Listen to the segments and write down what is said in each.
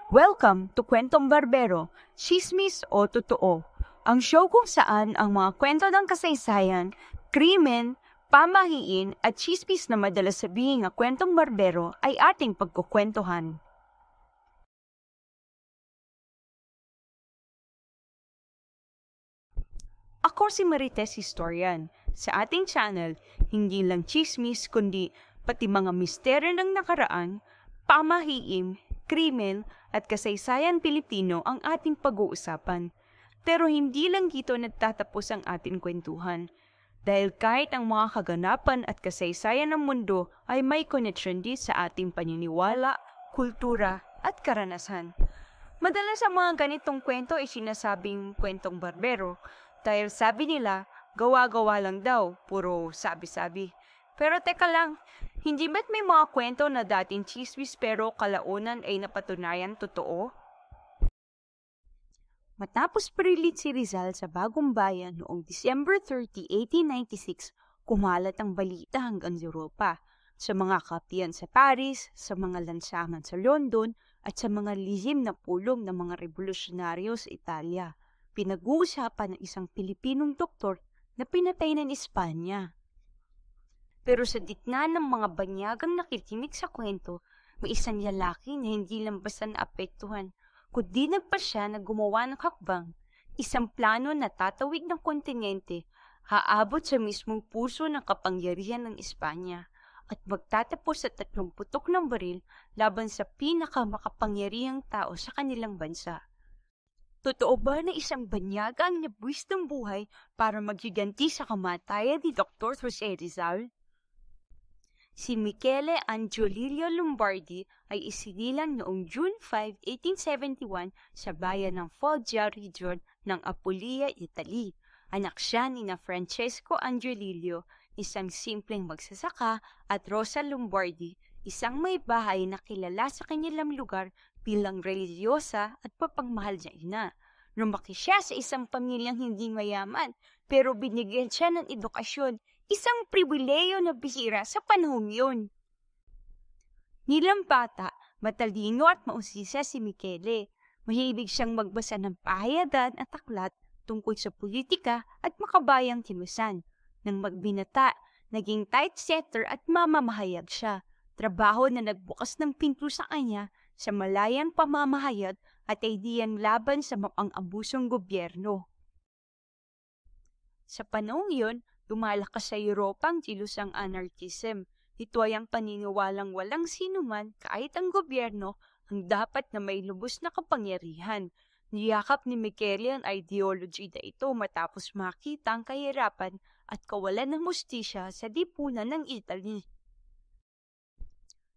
Welcome to Kwentong Barbero, Chismis o Totoo, ang show kung saan ang mga kwento ng kasaysayan, krimen, pamahiin at chismis na madalas sabihin ng kwentong barbero ay ating pagkukwentuhan. Ako si Marites Historian. Sa ating channel, hindi lang chismis kundi pati mga misteryo ng nakaraan, pamahiin, krimen at kasaysayan Pilipino ang ating pag-uusapan. Pero hindi lang dito nagtatapos ang ating kwentuhan. Dahil kahit ang mga kaganapan at kasaysayan ng mundo ay may connection din sa ating paniniwala, kultura at karanasan. Madalas ang mga ganitong kwento ay sinasabing kwentong barbero dahil sabi nila, gawa-gawa lang daw, puro sabi-sabi. Pero teka lang, hindi ba't may mga kwento na dating chismis pero kalaunan ay napatunayan totoo? Matapos parilit si Rizal sa Bagong Bayan noong December 30, 1896, kumalat ang balita hanggang Europa, sa mga kapiyan sa Paris, sa mga lansangan sa London, at sa mga lihim na pulong ng mga revolusyonaryo sa Italia. Pinag-uusapan ng isang Pilipinong doktor na pinatay ng Espanya. Pero sa gitna ng mga banyagang nakikinig sa kwento, may isang lalaki na hindi lang basta naapektuhan, kundi nagpasya na gumawa ng hakbang, isang plano na tatawid ng kontinente, haabot sa mismong puso ng kapangyarihan ng Espanya, at magtatapos sa 3 putok ng baril laban sa pinakamakapangyarihang tao sa kanilang bansa. Totoo ba na isang banyaga ang nabuwis ng buhay para maghiganti sa kamatayan ni Dr. Jose Rizal? Si Michele Angiolillo Lombardi ay isinilang noong June 5, 1871 sa bayan ng Foggia region ng Apulia, Italy. Anak siya ni na Francesco Angiolillo, isang simpleng magsasaka, at Rosa Lombardi, isang may bahay na kilala sa kanilang lugar bilang relihiyosa at papangmahal na ina. Lumaki siya sa isang pamilyang hindi mayaman, pero binigyan siya ng edukasyon, isang pribileyo na bihira sa panahong yun. Nilang bata, matalino at mausisa si Michele. Mahilig siyang magbasa ng pahayagan at aklat tungkol sa politika at makabayang kilusan. Nang magbinata, naging typesetter at mamamahayag siya. Trabaho na nagbukas ng pinto sa kanya sa malayang pamamahayag at ideyang laban sa mapang-abusong gobyerno. Sa panahong iyon, lumalakas sa Europa ang kilusang anarchism. Ito ay ang paniniwalang walang sinuman, kahit ang gobyerno, ang dapat na may lubos na kapangyarihan. Niyakap ni Michele ang ideology na ito matapos makita ang kahirapan at kawalan ng hustisya sa lipunan ng Italy.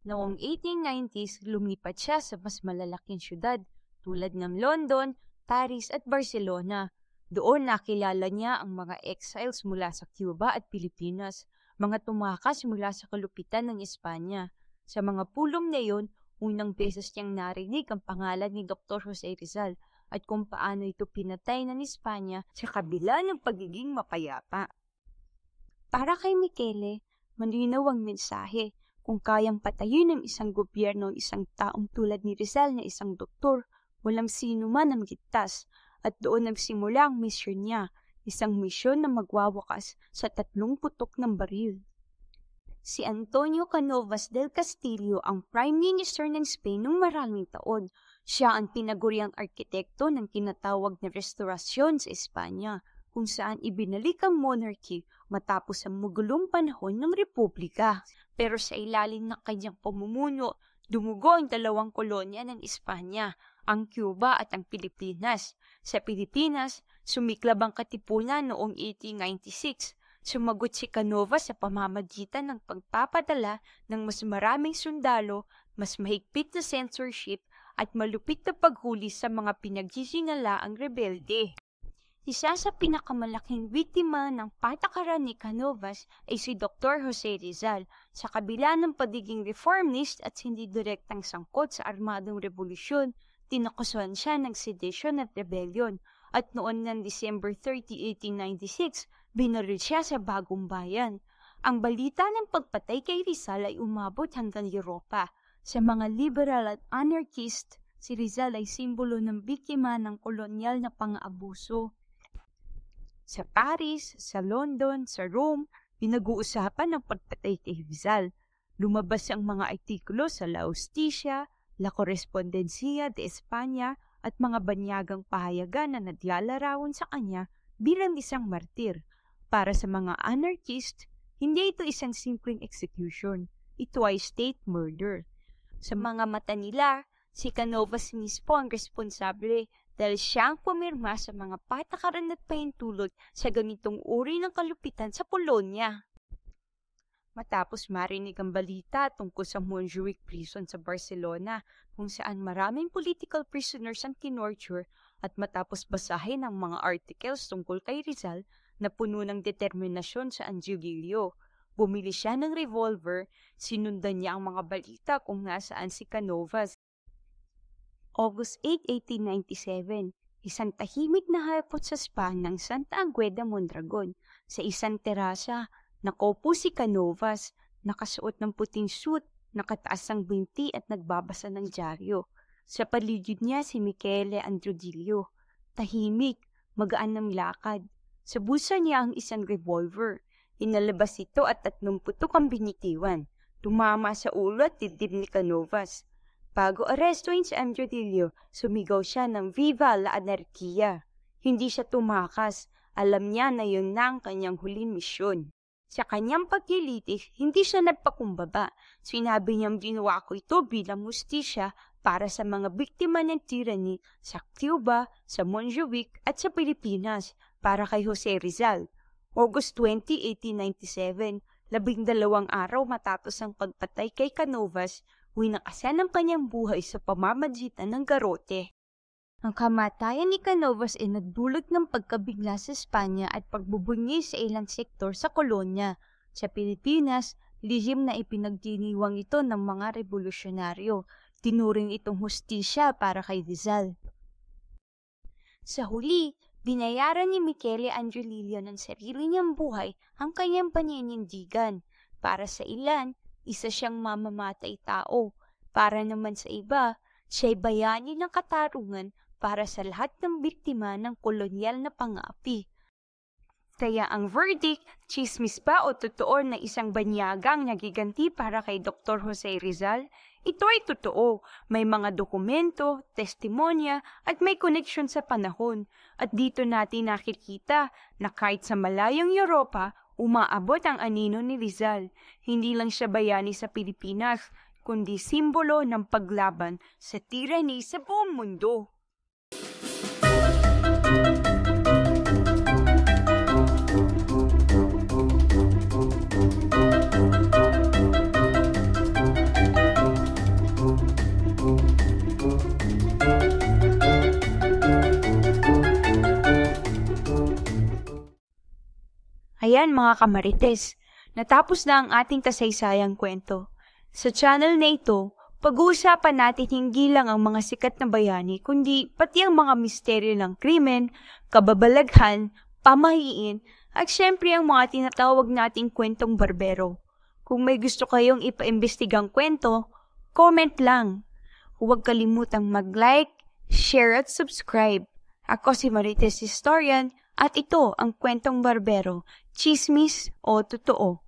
Noong 1890s, lumipat siya sa mas malalaking syudad tulad ng London, Paris at Barcelona. Doon nakilala niya ang mga exiles mula sa Cuba at Pilipinas, mga tumakas mula sa kalupitan ng Espanya. Sa mga pulong na iyon, unang beses niyang narinig ang pangalan ni Dr. Jose Rizal at kung paano ito pinatay ng Espanya sa kabila ng pagiging mapayapa. Para kay Michele, malinaw ang mensahe. Kung kayang patayin ng isang gobyerno isang taong tulad ni Rizal na isang doktor, walang sino man ang ligtas. At doon nagsimula ang misyon niya, isang misyon na magwawakas sa 3 putok ng baril. Si Antonio Canovas del Castillo ang Prime Minister ng Spain noong maraming taon. Siya ang tinaguriang arkitekto ng tinatawag na restorasyon sa Espanya, kung saan ibinalik ang monarchy matapos ang magulong panahon ng republika. Pero sa ilalim ng kanyang pamumuno, dumugo ang 2 kolonya ng Espanya, ang Cuba at ang Pilipinas. Sa Pilipinas, sumiklab ang katipunan noong 1896. Sumagot si Canovas sa pamamagitan ng pagpapadala ng mas maraming sundalo, mas mahigpit na censorship at malupit na paghuli sa mga pinagsisinalaang rebelde. Isa sa pinakamalaking biktima ng patakaran ni Canovas ay si Dr. Jose Rizal. Sa kabila ng pagiging reformist at hindi direktang sangkot sa armadong revolusyon, tinakusan siya ng sedition at rebellion. At noon ng December 30, 1896, binaril siya sa Bagong Bayan. Ang balita ng pagpatay kay Rizal ay umabot hanggang Europa. Sa mga liberal at anarchist, si Rizal ay simbolo ng biktima ng kolonyal na pang-aabuso. Sa Paris, sa London, sa Rome, pinag-uusapan ang pagpatay kay Rizal. Lumabas ang mga artikulo sa La Justicia, La Correspondencia de España at mga banyagang pahayagan na naglalarawan sa kanya bilang isang martir. Para sa mga anarchist, hindi ito isang simpleng execution. Ito ay state murder. Sa mga mata nila, si Canovas mismo ang responsable dahil siya ang pumirma sa mga patakaran at pahintulot sa ganitong uri ng kalupitan sa Polonia. Matapos marinig ang balita tungkol sa Montjuic Prison sa Barcelona kung saan maraming political prisoners ang tinorture at matapos basahin ang mga articles tungkol kay Rizal na puno ng determinasyon sa Angiolillo, bumili siya ng revolver, sinundan niya ang mga balita kung nasaan si Canovas. August 8, 1897, isang tahimik na hapon sa spa ng Santa Agueda, Mondragon. Sa isang terasa, nakaupo si Canovas, nakasuot ng puting suit, nakataas ang binti at nagbabasa ng dyaryo. Sa paligid niya si Michele Androdillo, tahimik, magaan ng lakad. Sa bulsa niya ang isang revolver. Inalabas ito at 30 ang binitiwan. Tumama sa ulo at dibdib ni Canovas. Bago arestuin si Androdillo, sumigaw siya ng Viva la Anarquía. Hindi siya tumakas. Alam niya na yun na ang kanyang huling misyon. Sa kanyang paglilitis, hindi siya nagpakumbaba. Sinabi niyang ginawa ko ito bilang hustisya para sa mga biktima ng tyranny sa Cuba, sa Montjuic at sa Pilipinas para kay Jose Rizal. August 20, 1897, 12 araw matapos ang pagpatay kay Canovas, winakasan ang kanyang buhay sa pamamagitan ng garote. Ang kamatayan ni Canovas ay nagdulot ng pagkabigla sa Espanya at pagbubunyi sa ilang sektor sa kolonya. Sa Pilipinas, lihim na ipinagdiniwang ito ng mga revolusyonaryo. Tinuring itong hustisya para kay Rizal. Sa huli, binayaran ni Michele Androdillo ng sarili niyang buhay ang kanyang paninindigan. Para sa ilan, isa siyang mamamatay tao. Para naman sa iba, siya'y bayani ng katarungan para sa lahat ng biktima ng kolonyal na pang-aapi. Kaya ang verdict, chismis ba o totoo na isang banyagang nagiganti para kay Dr. Jose Rizal? Ito ay totoo. May mga dokumento, testimonya at may koneksyon sa panahon. At dito natin nakikita na kahit sa malayong Europa, umaabot ang anino ni Rizal. Hindi lang siya bayani sa Pilipinas, kundi simbolo ng paglaban sa tyranny sa buong mundo. Ayan mga kamarites, natapos na ang ating kasaysayang kwento. Sa channel na ito, pag-uusapan natin hindi lang ang mga sikat na bayani, kundi pati ang mga misteryo ng krimen, kababalaghan, pamahiin, at syempre ang mga tinatawag nating kwentong barbero. Kung may gusto kayong ipaimbestigang kwento, comment lang. Huwag kalimutang mag-like, share at subscribe. Ako si Marites Historian at ito ang Kwentong Barbero, Chismis o Totoo.